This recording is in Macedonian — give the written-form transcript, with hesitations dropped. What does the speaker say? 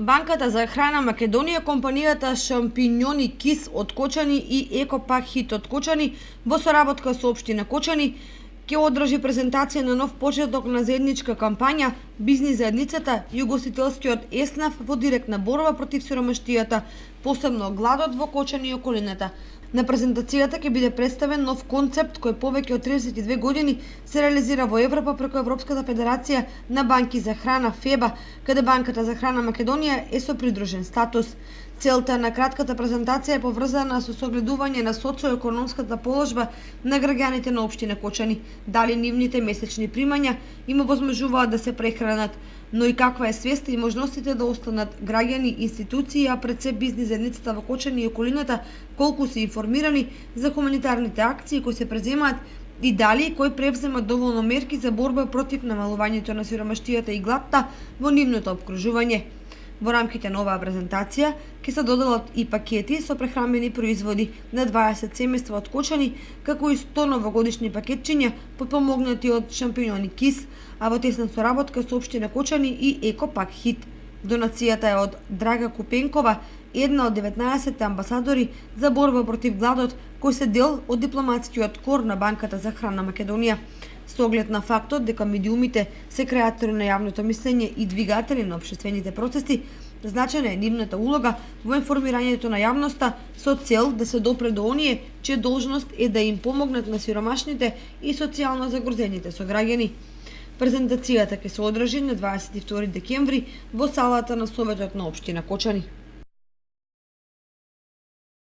Банката за храна Македонија, компанијата Шампинјони Кис од Кочани и Екопак Хит од Кочани во соработка со општина Кочани ќе одржи презентација на нов почеток на заедничка кампања Бизнис заедницата и угостителскиот еснав во директна борба против сиромаштијата, посебно гладот во Кочани и околината. На презентацијата ќе биде представен нов концепт кој повеќе од 32 години се реализира во Европа преку Европската федерација на банки за храна ФЕБА, каде Банката за храна Македонија е со придружен статус. Целта на кратката презентација е поврзана со согледување на социоекономската положба на граѓаните на општина Кочани, дали нивните месечни примања им овозможуваат да се прехранат, но и каква е свеста и можностите да останат граѓани, институции, а пред се бизнис заедницата во Кочани и околината колку се информирани за хуманитарните акции кои се преземаат и дали кој превзема доволно мерки за борба против намалувањето на сиромаштијата и гладта во нивното опкружување. Во рамките на оваа презентација ќе се доделат и пакети со прехранбени производи на 20 семејства од Кочани, како и 100 новогодишни пакетчиња подпомогнати од Шампинјони Кис, а во тесна соработка со општина Кочани и Екопак Хит. Донацијата е од Драга Купенкова, една од 19 амбасадори за борба против гладот, кој се дел од дипломатскиот кор на Банката за храна Македонија. Со оглед на фактот дека медиумите се креатори на јавното мислење и двигатели на општествените процеси, значајна е нивната улога во информирањето на јавноста со цел да се допре до оние чија должност е да им помогнат на сиромашните и социјално загрозените сограѓани. Презентацијата ќе се одржи на 22 декември во салата на Советот на општина Кочани.